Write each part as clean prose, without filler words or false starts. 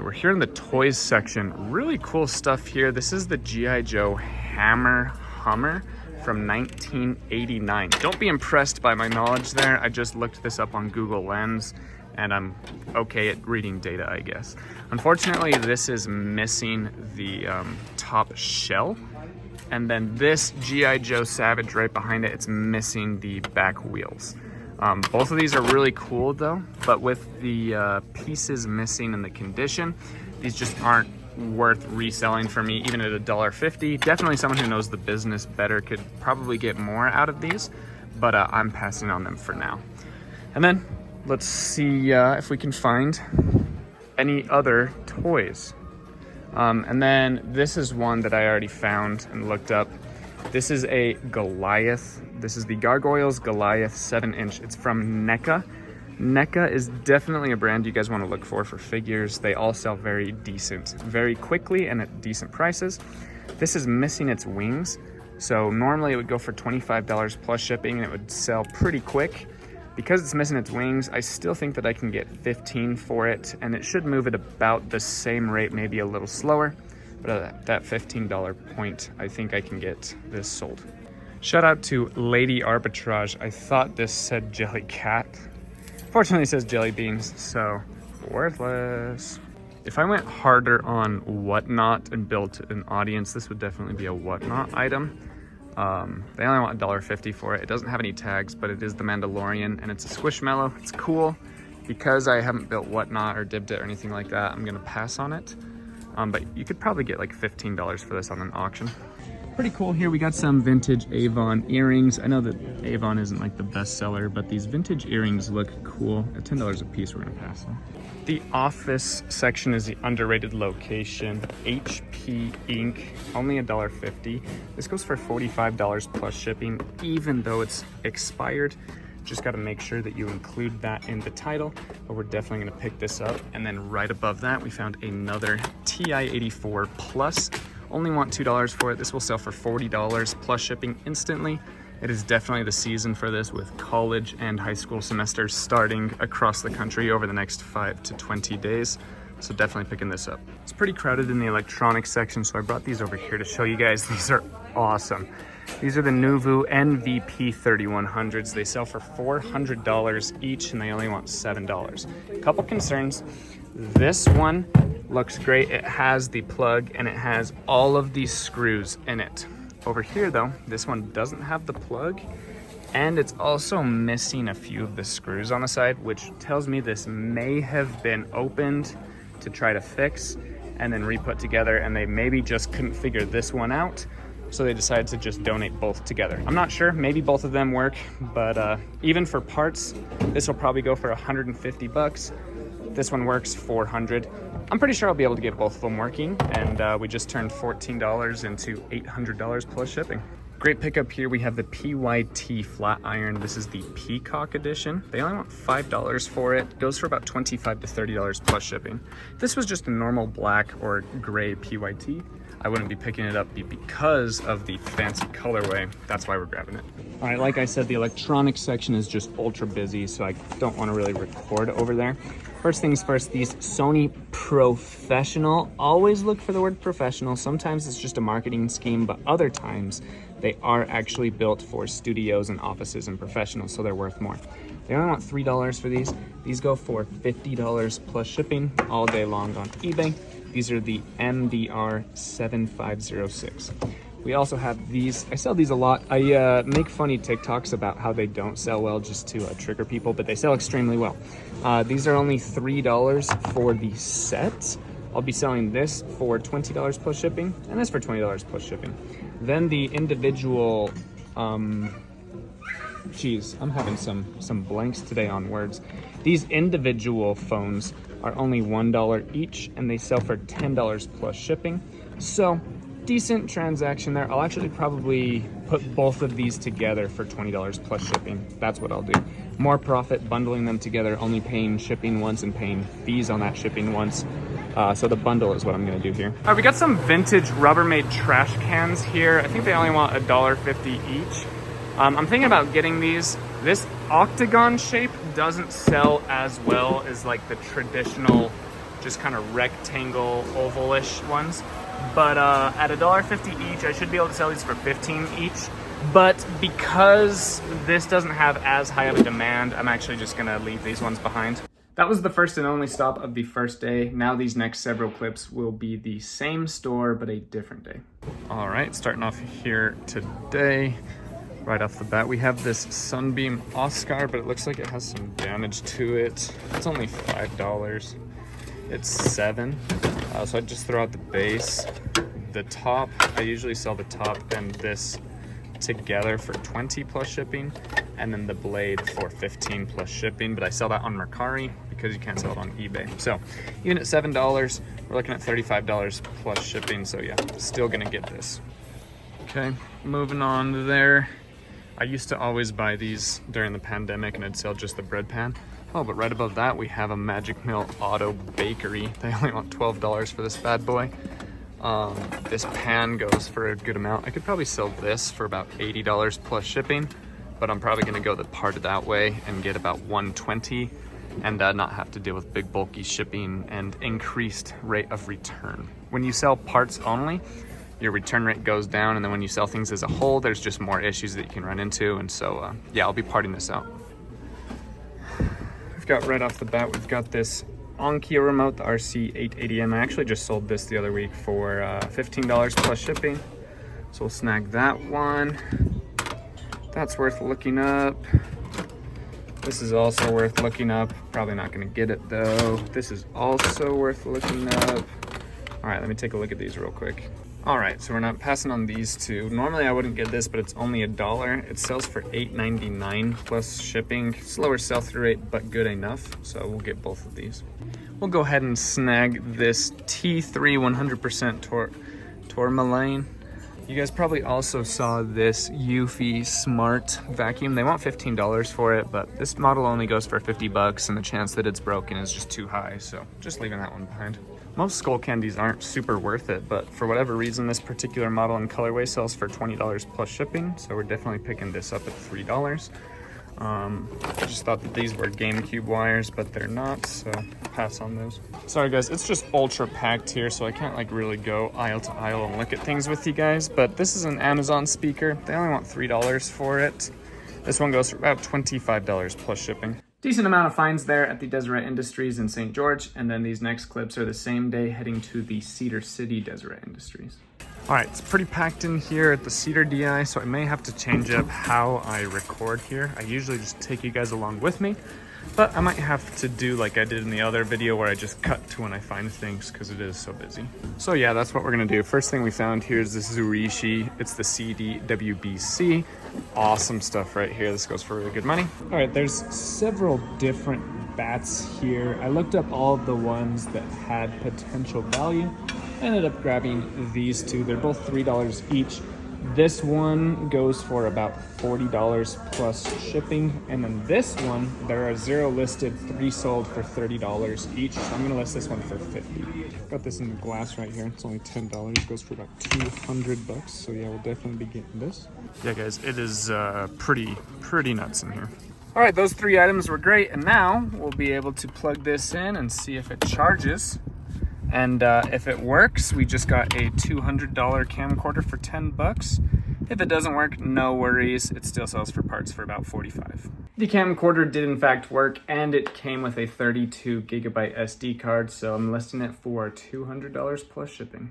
We're here in the toys section. Really cool stuff here. This is the G.I. Joe Hammer Hummer from 1989. Don't be impressed by my knowledge there. I just looked this up on Google Lens and I'm okay at reading data, I guess. Unfortunately, this is missing the top shell. And then this G.I. Joe Savage right behind it, it's missing the back wheels. Both of these are really cool though, but with the pieces missing in the condition, these just aren't worth reselling for me, even at $1.50. Definitely someone who knows the business better could probably get more out of these, but I'm passing on them for now. And then let's see if we can find any other toys. And then this is one that I already found and looked up. This is a Goliath. This is the Gargoyles Goliath 7-inch. It's from NECA. NECA is definitely a brand you guys want to look for figures. They all sell very decent, very quickly and at decent prices. This is missing its wings. So normally it would go for $25 plus shipping and it would sell pretty quick. Because it's missing its wings, I still think that I can get 15 for it, and it should move at about the same rate, maybe a little slower. But at that $15 point, I think I can get this sold. Shout out to Lady Arbitrage. I thought this said Jelly Cat. Fortunately, it says Jelly Beans, so worthless. If I went harder on Whatnot and built an audience, this would definitely be a Whatnot item. They only want $1.50 for it. It doesn't have any tags, but it is the Mandalorian, and it's a Squishmallow. It's cool. Because I haven't built Whatnot or dibbed it or anything like that, I'm gonna pass on it. But you could probably get like $15 for this on an auction. Pretty cool here. We got some vintage Avon earrings. I know that Avon isn't like the best seller, but these vintage earrings look cool. At $10 a piece, we're gonna pass them. The office section is the underrated location. HP ink, only $1.50. This goes for $45 plus shipping, even though it's expired. Just got to make sure that you include that in the title, but we're definitely going to pick this up. And then right above that, we found another TI-84 Plus. Only want $2 for it. This will sell for $40 plus shipping instantly. It is definitely the season for this, with college and high school semesters starting across the country over the next 5 to 20 days. So definitely picking this up. It's pretty crowded in the electronics section, so I brought these over here to show you guys. These are awesome. These are the Nuvu NVP 3100s. They sell for $400 each, and they only want $7. A couple concerns. This one looks great. It has the plug, and it has all of these screws in it. Over here, though, this one doesn't have the plug, and it's also missing a few of the screws on the side, which tells me this may have been opened to try to fix and then re-put together, and they maybe just couldn't figure this one out. So they decided to just donate both together. I'm not sure, maybe both of them work, but even for parts, this will probably go for 150 bucks. This one works $400. I'm pretty sure I'll be able to get both of them working, and we just turned $14 into $800 plus shipping. Great pickup here. We have the PYT flat iron. This is the Peacock edition. They only want $5 for it. Goes for about $25 to $30 plus shipping. If this was just a normal black or gray PYT, I wouldn't be picking it up because of the fancy colorway. That's why we're grabbing it. All right, like I said, the electronics section is just ultra busy, so I don't want to really record over there. First things first, these Sony Professional. Always look for the word professional. Sometimes it's just a marketing scheme, but other times they are actually built for studios and offices and professionals, so they're worth more. They only want $3 for these. These go for $50 plus shipping all day long on eBay. These are the MDR 7506. We also have these. I sell these a lot. I make funny TikToks about how they don't sell well just to trigger people, but they sell extremely well. These are only $3 for the set. I'll be selling this for $20 plus shipping, and this for $20 plus shipping. Then the individual, geez, I'm having some blanks today on words. These individual phones are only $1 each, and they sell for $10 plus shipping. So decent transaction there. I'll actually probably put both of these together for $20 plus shipping. That's what I'll do. More profit bundling them together, only paying shipping once and paying fees on that shipping once. So the bundle is what I'm gonna do here. All right, we got some vintage Rubbermaid trash cans here. I think they only want $1.50 each. I'm thinking about getting these. This octagon shape doesn't sell as well as like the traditional just kind of rectangle, ovalish ones. But at $1.50 each, I should be able to sell these for $15 each. But because this doesn't have as high of a demand, I'm actually just gonna leave these ones behind. That was the first and only stop of the first day. Now these next several clips will be the same store, but a different day. All right, starting off here today. Right off the bat, we have this Sunbeam Oscar, but it looks like it has some damage to it. It's only $5. It's $7. So I just throw out the base. The top, I usually sell the top and this together for $20 plus shipping, and then the blade for $15 plus shipping, but I sell that on Mercari because you can't sell it on eBay. So even at $7, we're looking at $35 plus shipping. So yeah, still gonna get this. Okay, moving on to there. I used to always buy these during the pandemic and I'd sell just the bread pan. Oh, but right above that, we have a Magic Mill Auto Bakery. They only want $12 for this bad boy. This pan goes for a good amount. I could probably sell this for about $80 plus shipping, but I'm probably gonna go the part of that way and get about $120 and not have to deal with big bulky shipping and increased rate of return. When you sell parts only, your return rate goes down, and then when you sell things as a whole, there's just more issues that you can run into. And so, yeah, I'll be parting this out. We've got right off the bat, we've got this Onkyo remote, the RC880M. I actually just sold this the other week for $15 plus shipping. So we'll snag that one. That's worth looking up. This is also worth looking up. Probably not gonna get it though. This is also worth looking up. All right, let me take a look at these real quick. All right, so we're not passing on these two. Normally I wouldn't get this, but it's only $1. It sells for $8.99 plus shipping. Slower sell-through rate, but good enough. So we'll get both of these. We'll go ahead and snag this T3 100% tourmaline. You guys probably also saw this Eufy Smart vacuum. They want $15 for it, but this model only goes for $50, and the chance that it's broken is just too high. So just leaving that one behind. Most skull candies aren't super worth it, but for whatever reason, this particular model and colorway sells for $20 plus shipping. So we're definitely picking this up at $3. I just thought that these were GameCube wires, but they're not, so pass on those. Sorry guys, it's just ultra packed here, so I can't like really go aisle to aisle and look at things with you guys, but this is an Amazon speaker. They only want $3 for it. This one goes for about $25 plus shipping. Decent amount of finds there at the Deseret Industries in St. George, and then these next clips are the same day heading to the Cedar City Deseret Industries. All right, it's pretty packed in here at the Cedar DI, so I may have to change up how I record here. I usually just take you guys along with me, but I might have to do like I did in the other video where I just cut to when I find things because it is so busy. So yeah, that's what we're gonna do. First thing we found here is this Zurishi. It's the CDWBC. Awesome stuff right here. This goes for really good money. All right, there's several different bats here. I looked up all of the ones that had potential value. I ended up grabbing these two. They're both $3 each. This one goes for about $40 plus shipping. And then this one, there are 0 listed, 3 sold for $30 each. So I'm gonna list this one for $50. Got this in the glass right here. It's only $10. It goes for about $200. So yeah, we'll definitely be getting this. Yeah guys, it is pretty nuts in here. All right, those 3 items were great. And now we'll be able to plug this in and see if it charges. And if it works, we just got a $200 camcorder for $10. If it doesn't work, no worries. It still sells for parts for about $45. The camcorder did in fact work, and it came with a 32 gigabyte SD card, so I'm listing it for $200 plus shipping.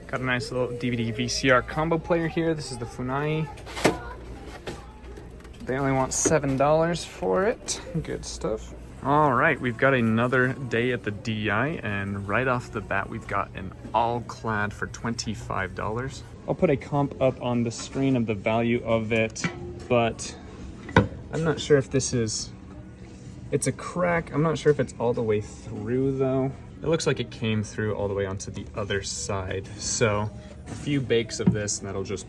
Got a nice little DVD VCR combo player here. This is the Funai. They only want $7 for it. Good stuff. All right, we've got another day at the DI, and right off the bat, we've got an all-clad for $25. I'll put a comp up on the screen of the value of it, but I'm not sure if this is, it's a crack. I'm not sure if it's all the way through though. It looks like it came through all the way onto the other side. So a few bakes of this and that'll just,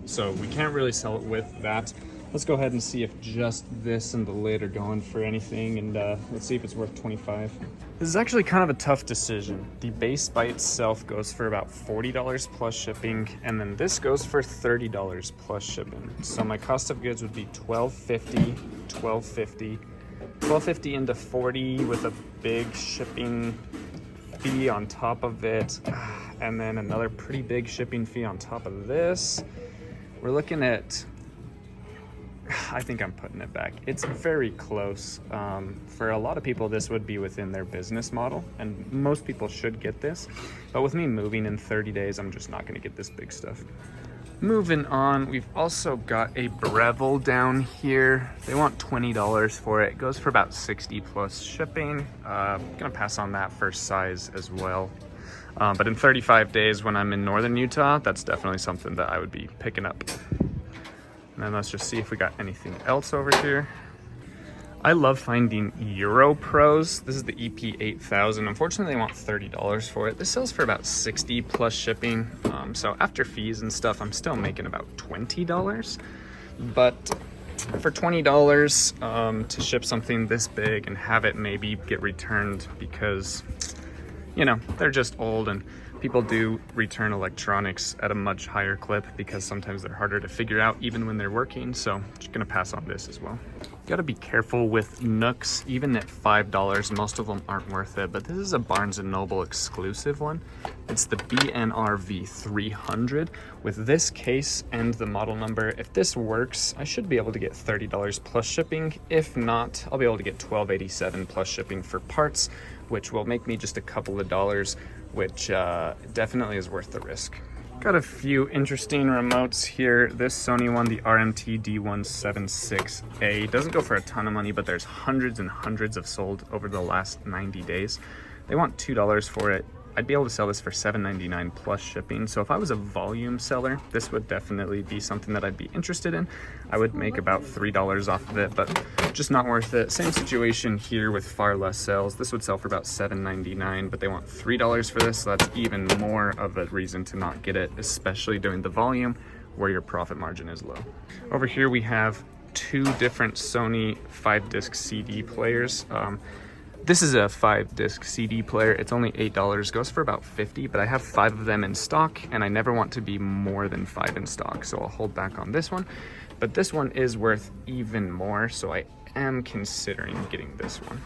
so we can't really sell it with that. Let's go ahead and see if just this and the lid are going for anything, and let's see if it's worth $25. This is actually kind of a tough decision. The base by itself goes for about $40 plus shipping, and then this goes for $30 plus shipping. So my cost of goods would be $12.50, $12.50, $12.50 into $40 with a big shipping fee on top of it, and then another pretty big shipping fee on top of this. We're looking at, I think I'm putting it back. It's very close. For a lot of people, this would be within their business model, and most people should get this. But with me moving in 30 days, I'm just not gonna get this big stuff. Moving on, we've also got a Breville down here. They want $20 for it. It goes for about 60 plus shipping. Gonna pass on that for size as well. But in 35 days when I'm in northern Utah, that's definitely something that I would be picking up. And then let's just see if we got anything else over here. I love finding Euro Pros. This is the EP8000. Unfortunately, they want $30 for it. This sells for about 60 plus shipping. So after fees and stuff, I'm still making about $20. But for $20 to ship something this big and have it maybe get returned because, you know, they're just old, and people do return electronics at a much higher clip because sometimes they're harder to figure out even when they're working. So just gonna pass on this as well. Got to be careful with Nooks. Even at $5, most of them aren't worth it, but this is a Barnes & Noble exclusive one. It's the BNRV 300. With this case and the model number, if this works, I should be able to get $30 plus shipping. If not, I'll be able to get $12.87 plus shipping for parts, which will make me just a couple of dollars, which definitely is worth the risk. Got a few interesting remotes here. This Sony one, the RMT D176A, doesn't go for a ton of money, but there's hundreds and hundreds of sold over the last 90 days. They want $2 for it. I'd be able to sell this for $7.99 plus shipping. So if I was a volume seller, this would definitely be something that I'd be interested in. I would make about $3 off of it, but just not worth it. Same situation here with far less sales. This would sell for about $7.99, but they want $3 for this. So that's even more of a reason to not get it, especially doing the volume where your profit margin is low. Over here we have two different Sony 5-disc CD players. This is a 5-disc CD player. It's only $8, goes for about $50, but I have 5 of them in stock, and I never want to be more than 5 in stock, so I'll hold back on this one. But this one is worth even more, so I am considering getting this one.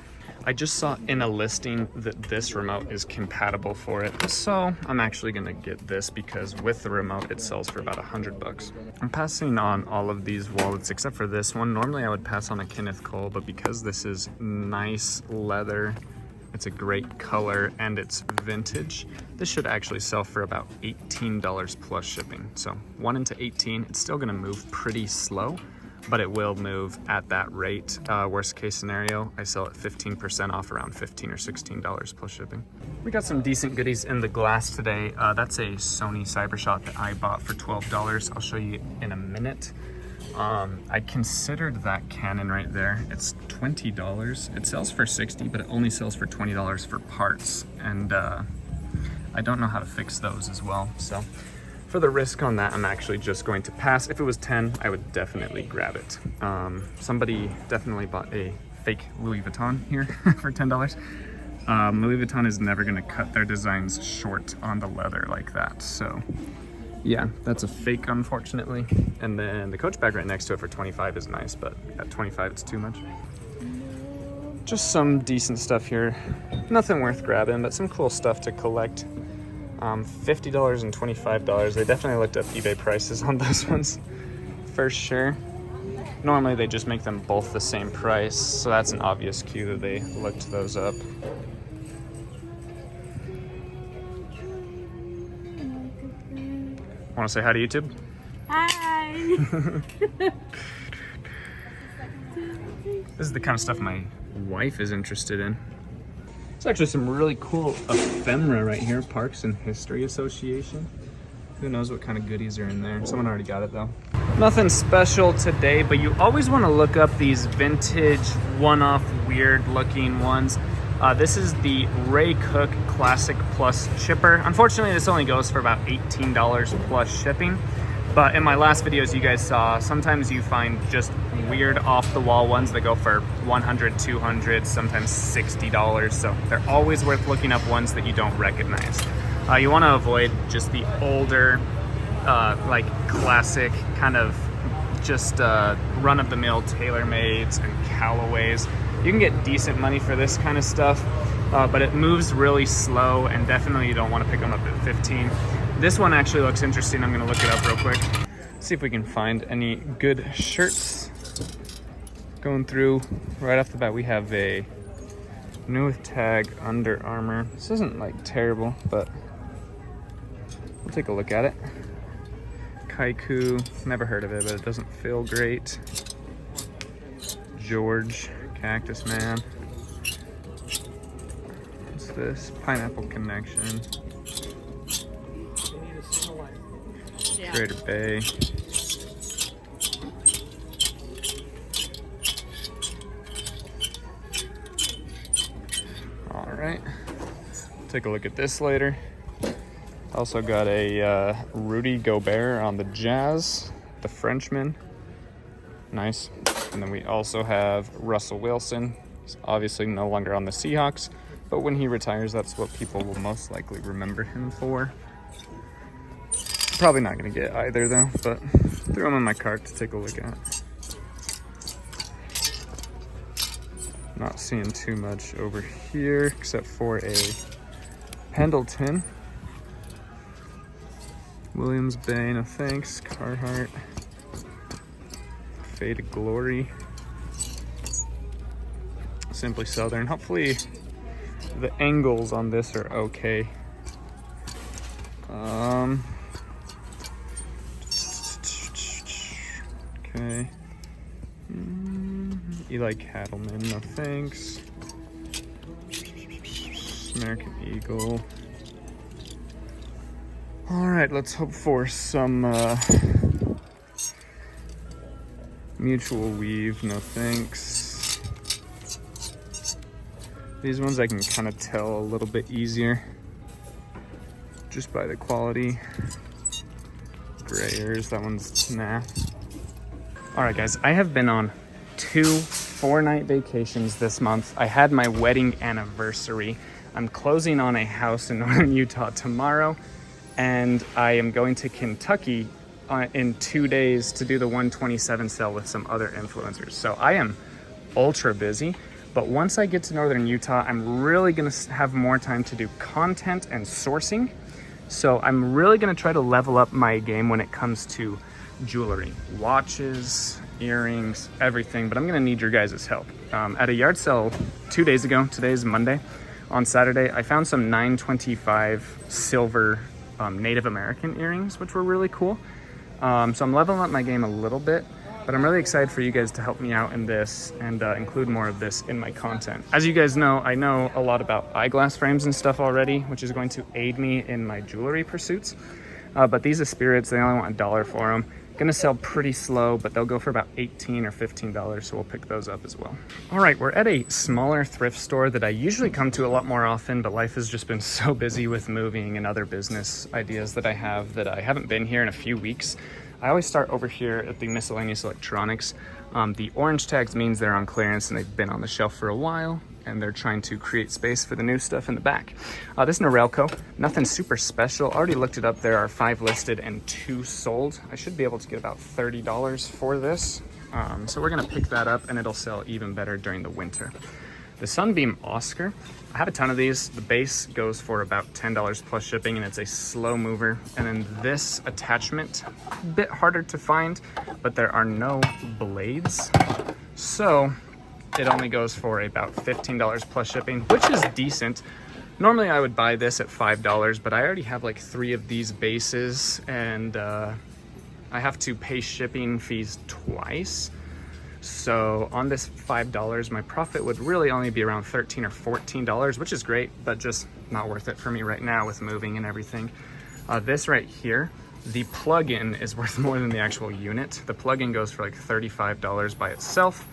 I just saw in a listing that this remote is compatible for it, so I'm actually gonna get this because with the remote it sells for about $100. I'm passing on all of these wallets except for this one. Normally I would pass on a Kenneth Cole, but because this is nice leather, it's a great color, and it's vintage, this should actually sell for about $18 plus shipping. So 1 into 18, it's still gonna move pretty slow, but it will move at that rate. Worst case scenario, I sell it 15% off, around $15 or $16 plus shipping. We got some decent goodies in the glass today. That's a Sony Cybershot that I bought for $12. I'll show you in a minute. I considered that Canon right there. It's $20. It sells for $60, but it only sells for $20 for parts. And I don't know how to fix those as well. So for the risk on that, I'm actually just going to pass. If it was 10, I would definitely grab it. Somebody definitely bought a fake Louis Vuitton here for $10. Louis Vuitton is never gonna cut their designs short on the leather like that. So yeah, that's a fake, unfortunately. And then the Coach bag right next to it for 25 is nice, but at 25, it's too much. Just some decent stuff here. Nothing worth grabbing, but some cool stuff to collect. $50 and $25. They definitely looked up eBay prices on those ones for sure. Normally they just make them both the same price, so that's an obvious cue that they looked those up. Want to say hi to YouTube? Hi! This is the kind of stuff my wife is interested in. There's actually some really cool ephemera right here, Parks and History Association. Who knows what kind of goodies are in there. Someone already got it though. Nothing special today, but you always want to look up these vintage, one-off, weird-looking ones. This is the Ray Cook Classic Plus Chipper. Unfortunately, this only goes for about $18 plus shipping. But in my last videos you guys saw, sometimes you find just weird off-the-wall ones that go for $100, $200, sometimes $60. So they're always worth looking up ones that you don't recognize. You want to avoid just the older, like classic kind of just run-of-the-mill TaylorMades and Callaways. You can get decent money for this kind of stuff, but it moves really slow, and definitely you don't want to pick them up at 15. This one actually looks interesting. I'm gonna look it up real quick. See if we can find any good shirts. Going through right off the bat, we have a new with tag Under Armour. This isn't like terrible, but we'll take a look at it. Kaiku, never heard of it, but it doesn't feel great. George, Cactus Man. What's this? Pineapple Connection. Trader Bay. All right, take a look at this later. Also got a Rudy Gobert on the Jazz, the Frenchman. Nice. And then we also have Russell Wilson. He's obviously no longer on the Seahawks, but when he retires, that's what people will most likely remember him for. Probably not gonna get either though, but threw him in my cart to take a look at. Not seeing too much over here except for a Pendleton. Williams Bay, no thanks. Carhartt. Faded Glory. Simply Southern. Hopefully the angles on this are okay. Okay. Eli Cattleman, no thanks. American Eagle. All right, let's hope for some Mutual Weave, no thanks. These ones I can kind of tell a little bit easier just by the quality. Grayers, that one's nah. All right, guys, I have been on 2 4-night vacations this month. I had my wedding anniversary. I'm closing on a house in northern Utah tomorrow, and I am going to Kentucky in 2 days to do the 127 sale with some other influencers. So I am ultra busy, but once I get to northern Utah, I'm really gonna have more time to do content and sourcing. So I'm really gonna try to level up my game when it comes to jewelry, watches, earrings, everything, but I'm gonna need your guys' help. At a yard sale 2 days ago, today is Monday, on Saturday, I found some 925 silver Native American earrings, which were really cool. So I'm leveling up my game a little bit, but I'm really excited for you guys to help me out in this and include more of this in my content. As you guys know, I know a lot about eyeglass frames and stuff already, which is going to aid me in my jewelry pursuits. But these are spirits, they only want $1 for them. Gonna sell pretty slow, but they'll go for about $18 or $15, so we'll pick those up as well. All right, we're at a smaller thrift store that I usually come to a lot more often, but life has just been so busy with moving and other business ideas that I have that I haven't been here in a few weeks. I always start over here at the miscellaneous electronics. The orange tags means they're on clearance and they've been on the shelf for a while, and they're trying to create space for the new stuff in the back. This Norelco, nothing super special. Already looked it up. There are 5 listed and 2 sold. I should be able to get about $30 for this. So we're gonna pick that up and it'll sell even better during the winter. The Sunbeam Oscar, I have a ton of these. The base goes for about $10 plus shipping, and it's a slow mover. And then this attachment, a bit harder to find, but there are no blades. So it only goes for about $15 plus shipping, which is decent. Normally I would buy this at $5, but I already have like 3 of these bases, and I have to pay shipping fees twice. So on this $5, my profit would really only be around $13 or $14, which is great, but just not worth it for me right now with moving and everything. This right here, the plug-in is worth more than the actual unit. The plug-in goes for like $35 by itself.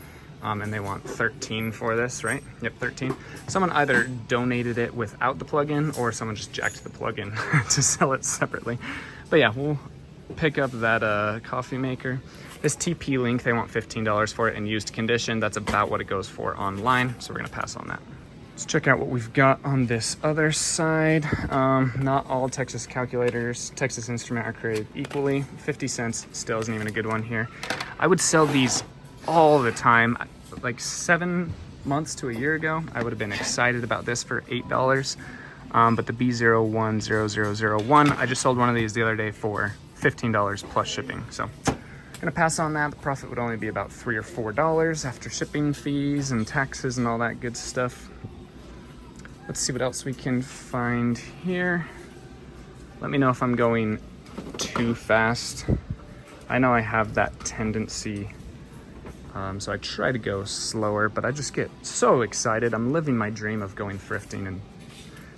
And they want 13 for this, right? Yep, 13. Someone either donated it without the plug-in, or someone just jacked the plug-in to sell it separately. But yeah, we'll pick up that coffee maker. This TP Link, they want $15 for it in used condition. That's about what it goes for online, so we're gonna pass on that. Let's check out what we've got on this other side. Not all Texas calculators, Texas Instrument are created equally. 50 cents still isn't even a good one here. I would sell these all the time, like 7 months to a year ago, I would have been excited about this for $8. But the B010001, I just sold one of these the other day for $15 plus shipping. So I'm gonna pass on that. The profit would only be about $3 or $4 after shipping fees and taxes and all that good stuff. Let's see what else we can find here. Let me know if I'm going too fast. I know I have that tendency, so I try to go slower, but I just get so excited. I'm living my dream of going thrifting and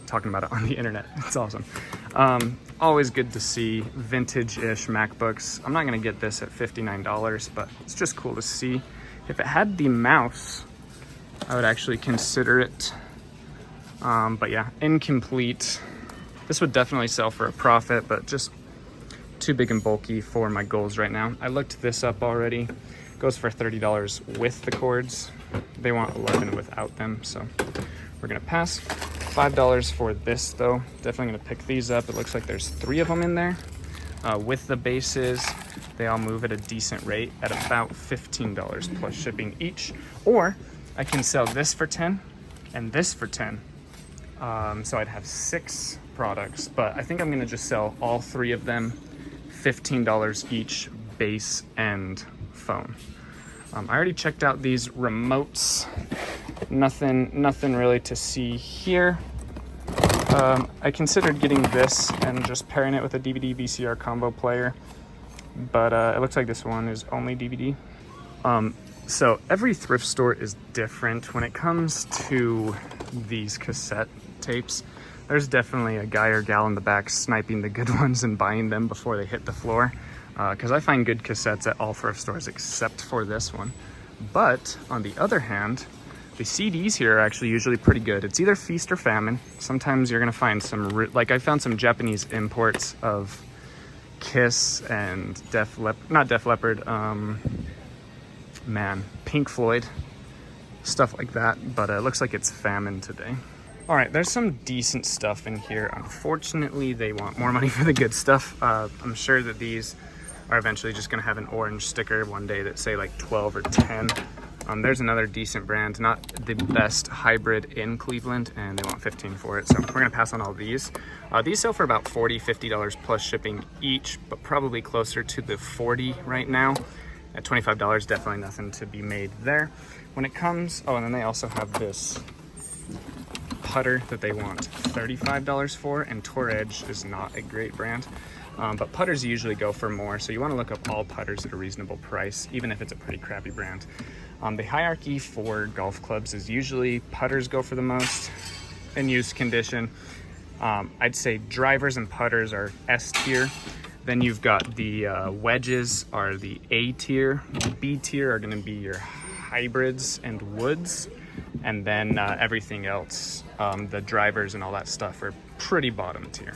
talking about it on the internet. It's awesome. Always good to see vintage-ish MacBooks. I'm not gonna get this at $59, but it's just cool to see. If it had the mouse, I would actually consider it. But yeah, incomplete. This would definitely sell for a profit, but just too big and bulky for my goals right now. I looked this up already. Goes for $30 with the cords. They want 11 without them, so we're gonna pass. $5 for this though. Definitely gonna pick these up. It looks like there's 3 of them in there. With the bases, they all move at a decent rate at about $15 plus shipping each. Or I can sell this for 10 and this for 10. So I'd have 6 products, but I think I'm gonna just sell all 3 of them, $15 each, base and phone. I already checked out these remotes. Nothing really to see here. I considered getting this and just pairing it with a DVD VCR combo player, but it looks like this one is only DVD. So every thrift store is different when it comes to these cassette tapes. There's definitely a guy or gal in the back sniping the good ones and buying them before they hit the floor. Because I find good cassettes at all thrift stores except for this one. But on the other hand, the CDs here are actually usually pretty good. It's either feast or famine. Sometimes you're gonna find some, like I found some Japanese imports of Kiss and Pink Floyd, stuff like that. But it looks like it's famine today. All right, there's some decent stuff in here. Unfortunately, they want more money for the good stuff. I'm sure that these are eventually just gonna have an orange sticker one day that say like 12 or 10. There's another decent brand, not the best hybrid in Cleveland, and they want 15 for it. So we're gonna pass on all these. These sell for about $40, $50 plus shipping each, but probably closer to the 40 right now. At $25, definitely nothing to be made there. When it comes, oh, and then they also have this putter that they want $35 for, and Tour Edge is not a great brand. But putters usually go for more, so you want to look up all putters at a reasonable price, even if it's a pretty crappy brand. The hierarchy for golf clubs is usually putters go for the most in used condition. I'd say drivers and putters are S tier. Then you've got the wedges are the A tier. B tier are going to be your hybrids and woods. And then everything else, the drivers and all that stuff are pretty bottom tier.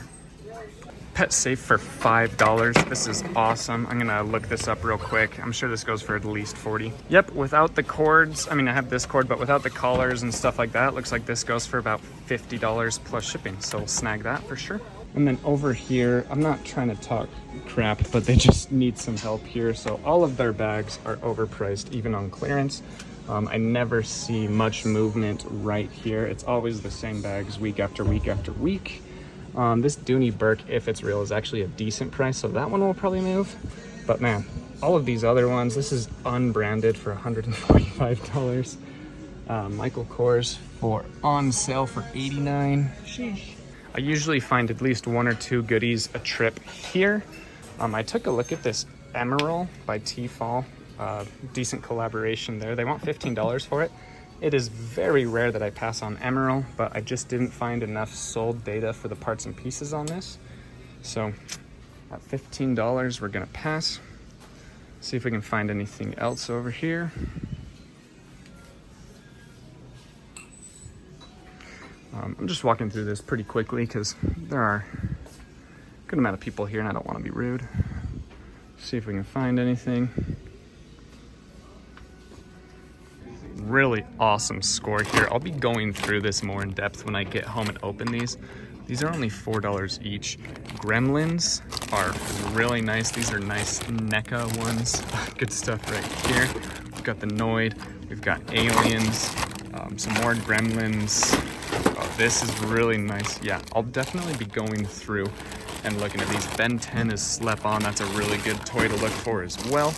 Pet safe for $5. This is awesome. I'm gonna look this up real quick. I'm sure this goes for at least 40. Yep, without the cords, I mean, I have this cord, but without the collars and stuff like that, looks like this goes for about $50 plus shipping. So we'll snag that for sure. And then over here, I'm not trying to talk crap, but they just need some help here. So all of their bags are overpriced, even on clearance. I never see much movement right here. It's always the same bags week after week after week. This Dooney Burke, if it's real, is actually a decent price, so that one will probably move. But man, all of these other ones, this is unbranded for $145. Michael Kors for on sale for $89. Sheesh. I usually find at least 1 or 2 goodies a trip here. I took a look at this Emerald by T-Fall. Decent collaboration there. They want $15 for it. It is very rare that I pass on Emerald, but I just didn't find enough sold data for the parts and pieces on this. So at $15, we're gonna pass. See if we can find anything else over here. I'm just walking through this pretty quickly because there are a good amount of people here and I don't want to be rude. See if we can find anything. Really awesome score here. I'll be going through this more in depth when I get home and open these. These are only $4 each. Gremlins are really nice. These are nice NECA ones. Good stuff right here. We've got the Noid. We've got Aliens. Some more Gremlins. Oh, this is really nice. Yeah, I'll definitely be going through and looking at these. Ben 10 is slept on. That's a really good toy to look for as well.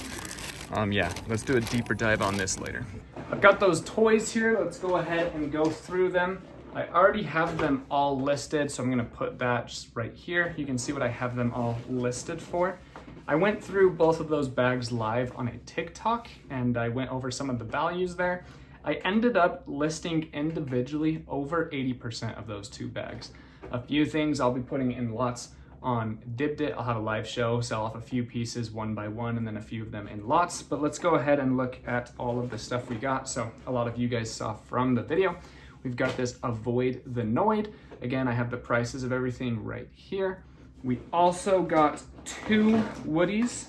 Yeah, let's do a deeper dive on this later. I've got those toys here. Let's go ahead and go through them. I already have them all listed, so I'm gonna put that just right here. You can see what I have them all listed for. I went through both of those bags live on a TikTok, and I went over some of the values there. I ended up listing individually over 80% of those two bags. A few things I'll be putting in lots on Dibdit. I'll have a live show, sell off a few pieces one by one, and then a few of them in lots. But let's go ahead and look at all of the stuff we got. So a lot of you guys saw from the video. We've got this Avoid the Noid. Again, I have the prices of everything right here. We also got two Woodies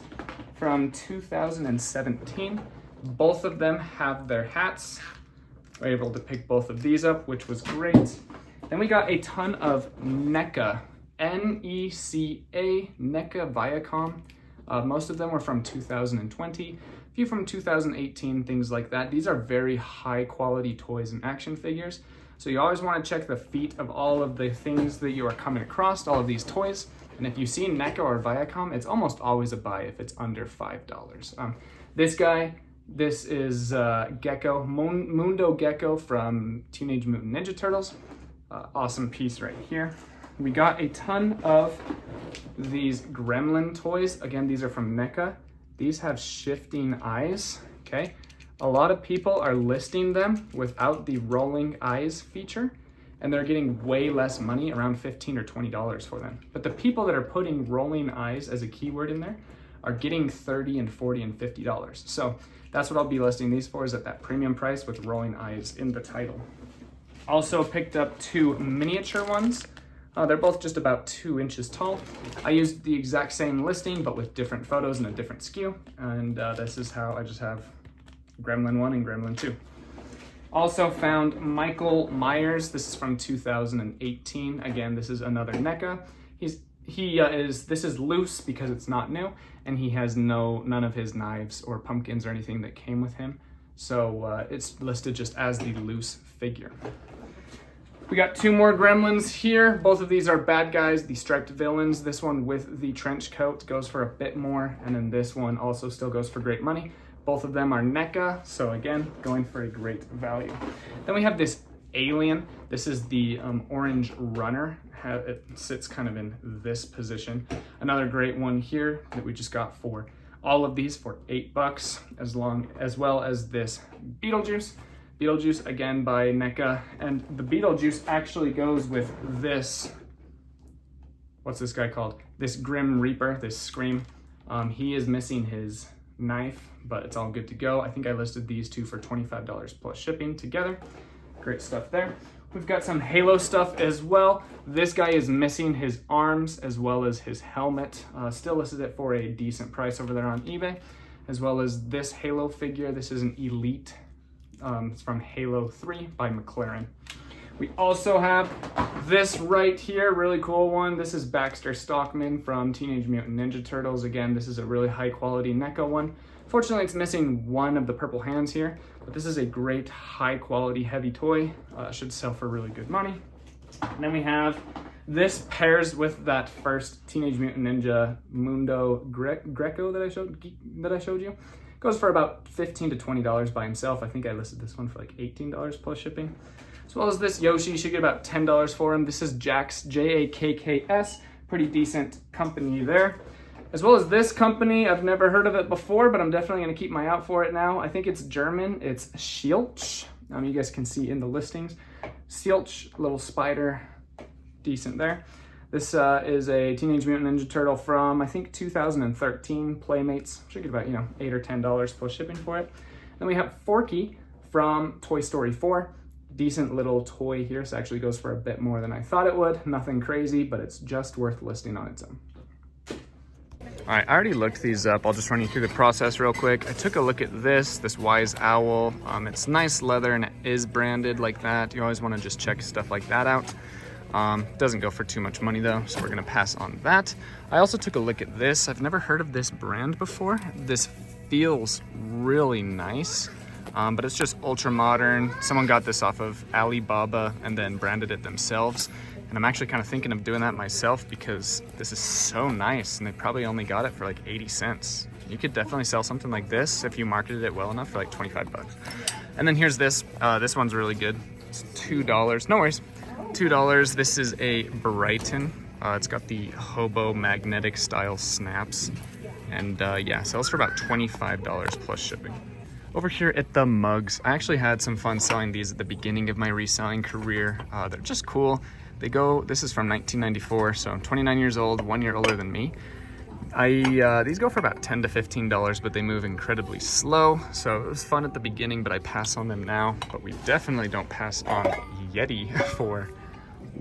from 2017. Both of them have their hats. We're able to pick both of these up, which was great. Then we got a ton of NECA, N-E-C-A, NECA Viacom. Most of them were from 2020, a few from 2018, things like that. These are very high quality toys and action figures. So you always want to check the feet of all of the things that you are coming across, all of these toys. And if you see NECA or Viacom, it's almost always a buy if it's under $5. This guy, this is Gecko, Mundo Gecko from Teenage Mutant Ninja Turtles. Awesome piece right here. We got a ton of these Gremlin toys. Again, these are from NECA. These have shifting eyes, okay? A lot of people are listing them without the rolling eyes feature, and they're getting way less money, around $15 or $20 for them. But the people that are putting rolling eyes as a keyword in there are getting $30 and $40 and $50. So that's what I'll be listing these for, is at that premium price with rolling eyes in the title. Also picked up two miniature ones. They're both just about 2 inches tall. I used the exact same listing, but with different photos and a different SKU. And this is how I just have Gremlin 1 and Gremlin 2. Also found Michael Myers. This is from 2018. Again, this is another NECA. This is loose because it's not new, and he has none of his knives or pumpkins or anything that came with him. So it's listed just as the loose figure. We got two more Gremlins here. Both of these are bad guys, the striped villains. This one with the trench coat goes for a bit more, and then this one also still goes for great money. Both of them are NECA, so again, going for a great value. Then we have this alien. This is the orange runner. It sits kind of in this position. Another great one here that we just got for all of these for $8, as well as this Beetlejuice. Beetlejuice, again by NECA, and the Beetlejuice actually goes with this, what's this guy called? This Grim Reaper, this Scream. He is missing his knife, but it's all good to go. I think I listed these two for $25 plus shipping together. Great stuff there. We've got some Halo stuff as well. This guy is missing his arms as well as his helmet. Still listed it for a decent price over there on eBay, as well as this Halo figure. This is an Elite. It's from Halo 3 by McLaren. We also have this right here, really cool one. This is Baxter Stockman from Teenage Mutant Ninja Turtles. Again, this is a really high quality NECA one. Fortunately, it's missing one of the purple hands here, but this is a great high quality heavy toy. Should sell for really good money. And then we have this pairs with that first Teenage Mutant Ninja Mundo Greco that I showed you. Goes for about $15 to $20 by himself. I think I listed this one for like $18 plus shipping. As well as this Yoshi, you should get about $10 for him. This is Jax, J-A-K-K-S, pretty decent company there. As well as this company, I've never heard of it before, but I'm definitely gonna keep my eye out for it now. I think it's German, it's Schilch. You guys can see in the listings. Schilch, little spider, decent there. This is a Teenage Mutant Ninja Turtle from, I think, 2013, Playmates. Should get about, $8 or $10 plus shipping for it. Then we have Forky from Toy Story 4. Decent little toy here. This actually goes for a bit more than I thought it would. Nothing crazy, but it's just worth listing on its own. All right, I already looked these up. I'll just run you through the process real quick. I took a look at this Wise Owl. It's nice leather and it is branded like that. You always want to just check stuff like that out. Doesn't go for too much money though, so we're gonna pass on that. I also took a look at this. I've never heard of this brand before. This feels really nice. but it's just ultra modern. Someone got this off of Alibaba and then branded it themselves. And I'm actually kind of thinking of doing that myself because this is so nice, and they probably only got it for like 80 cents. You could definitely sell something like this if you marketed it well enough for like 25 bucks. And then here's this. This one's really good. It's $2. No worries. $2. This is a Brighton. It's got the hobo magnetic style snaps. And yeah, sells for about $25 plus shipping. Over here at the mugs, I actually had some fun selling these at the beginning of my reselling career. They're just cool. This is from 1994, so I'm 29 years old, 1 year older than me. These go for about $10 to $15, but they move incredibly slow. So it was fun at the beginning, but I pass on them now. But we definitely don't pass on Yeti for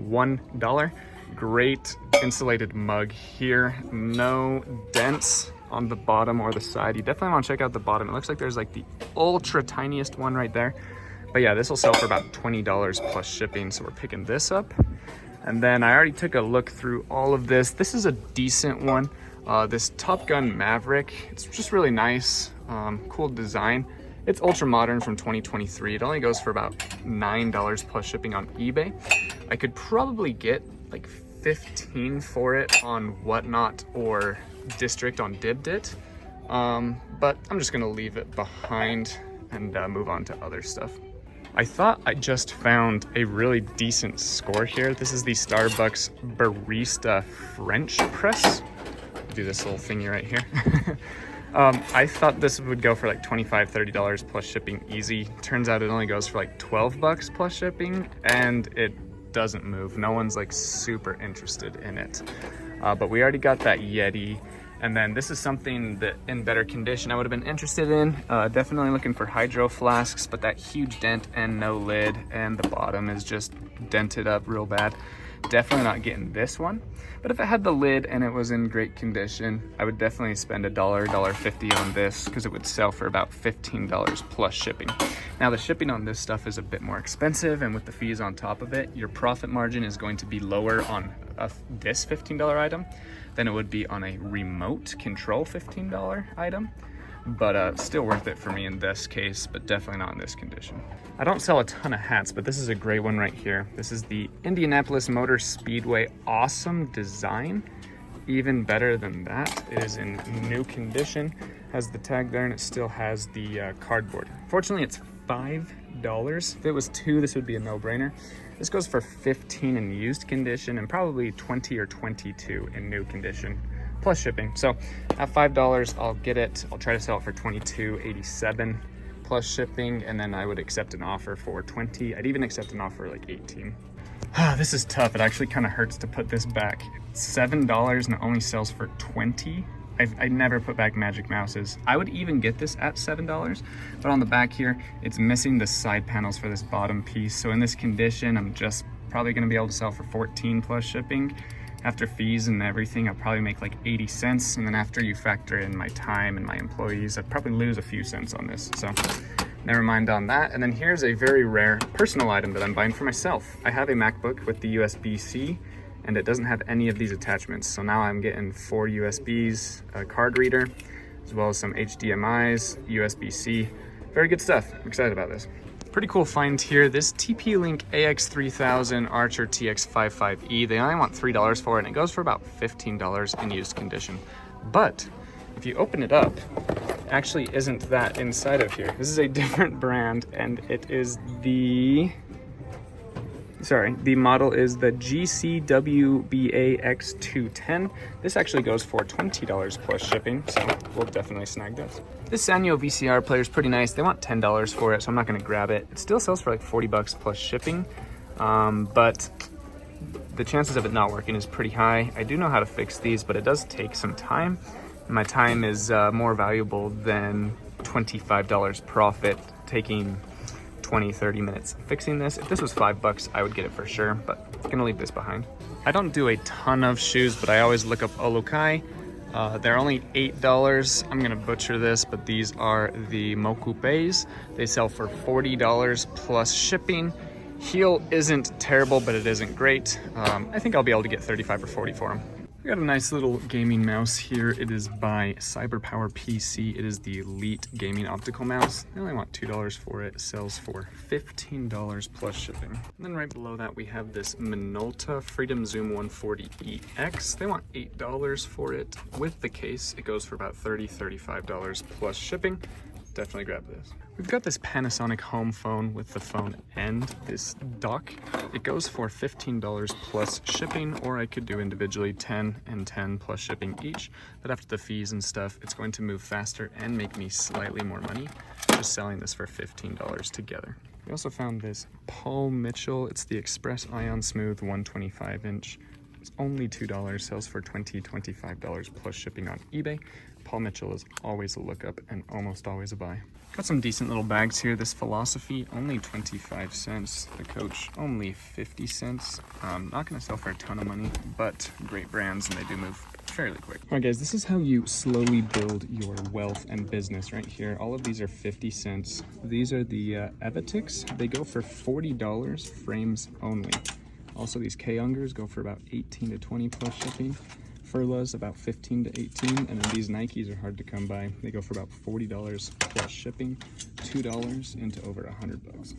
$1. Great insulated mug here. No dents on the bottom or the side. You definitely want to check out the bottom. It looks like there's like the ultra tiniest one right there. But yeah, this will sell for about $20 plus shipping. So we're picking this up. And then I already took a look through all of this. This is a decent one. This Top Gun Maverick, it's just really nice, cool design. It's ultra modern from 2023. It only goes for about $9 plus shipping on eBay. I could probably get like 15 for it on Whatnot or District on Dibdit, but I'm just gonna leave it behind and move on to other stuff. I thought I just found a really decent score here. This is the Starbucks Barista French Press. Do this little thingy right here. I thought this would go for like $25, $30 plus shipping easy. Turns out it only goes for like 12 bucks plus shipping, and it doesn't move. No one's like super interested in it. But we already got that Yeti. And then this is something that in better condition I would have been interested in. Definitely looking for hydro flasks, but that huge dent and no lid, and the bottom is just dented up real bad. Definitely not getting this one. But if it had the lid and it was in great condition, I would definitely spend $1, $1.50 on this because it would sell for about $15 plus shipping. Now the shipping on this stuff is a bit more expensive, and with the fees on top of it, your profit margin is going to be lower on this $15 item than it would be on a remote control $15 item. But still worth it for me in this case, but definitely not in this condition. I don't sell a ton of hats, but this is a great one right here. This is the Indianapolis Motor Speedway Awesome Design. Even better than that, it is in new condition. Has the tag there, and it still has the cardboard. Fortunately, it's $5. If it was $2, this would be a no-brainer. This goes for $15 in used condition and probably $20 or $22 in new condition, plus shipping. So at $5, I'll get it. I'll try to sell it for $22.87 plus shipping, and then I would accept an offer for $20. I'd even accept an offer like $18. This is tough. It actually kind of hurts to put this back. It's $7 and it only sells for $20. I never put back Magic Mouses. I would even get this at $7, but on the back here, it's missing the side panels for this bottom piece. So in this condition, I'm just probably gonna be able to sell for $14 plus shipping. After fees and everything, I'll probably make like 80 cents. And then after you factor in my time and my employees, I'd probably lose a few cents on this. So never mind on that. And then here's a very rare personal item that I'm buying for myself. I have a MacBook with the USB-C, and it doesn't have any of these attachments. So now I'm getting 4 USBs, a card reader, as well as some HDMIs, USB-C. Very good stuff. I'm excited about this. Pretty cool find here. This TP-Link AX3000 Archer TX55E, they only want $3 for it, and it goes for about $15 in used condition. But if you open it up, it actually isn't that inside of here. This is a different brand, and it is the model is the GCWBA-X210. This actually goes for $20 plus shipping, so we'll definitely snag this. This Sanyo VCR player is pretty nice. They want $10 for it, so I'm not gonna grab it. It still sells for like 40 bucks plus shipping, but the chances of it not working is pretty high. I do know how to fix these, but it does take some time. My time is more valuable than $25 profit taking 20-30 minutes fixing this. If this was $5, I would get it for sure, but I'm gonna leave this behind. I don't do a ton of shoes, but I always look up Olukai. They're only $8. I'm gonna butcher this, but these are the Mokupes. They sell for $40 plus shipping. Heel isn't terrible, but it isn't great. I think I'll be able to get 35 or 40 for them. We got a nice little gaming mouse here. It is by CyberPower PC. It is the Elite Gaming Optical Mouse. They only want $2 for it. It sells for $15 plus shipping. And then right below that, we have this Minolta Freedom Zoom 140EX. They want $8 for it. With the case, it goes for about $35 plus shipping. Definitely grab this. We've got this Panasonic home phone with the phone and this dock. It goes for $15 plus shipping, or I could do individually 10 and 10 plus shipping each. But after the fees and stuff, it's going to move faster and make me slightly more money just selling this for $15 together. We also found this Paul Mitchell. It's the Express Ion Smooth 125-inch. It's only $2, sells for $25 plus shipping on eBay. Paul Mitchell is always a lookup and almost always a buy. Got some decent little bags here. This Philosophy, only 25 cents. The Coach, only 50 cents. Not gonna sell for a ton of money, but great brands and they do move fairly quick. All right guys, this is how you slowly build your wealth and business right here. All of these are 50 cents. These are the Evitix. They go for $40, frames only. Also, these K-Youngers go for about 18 to 20 plus shipping. Furlas about 15 to 18, and then these Nikes are hard to come by. They go for about $40 plus shipping, $2 into over $100.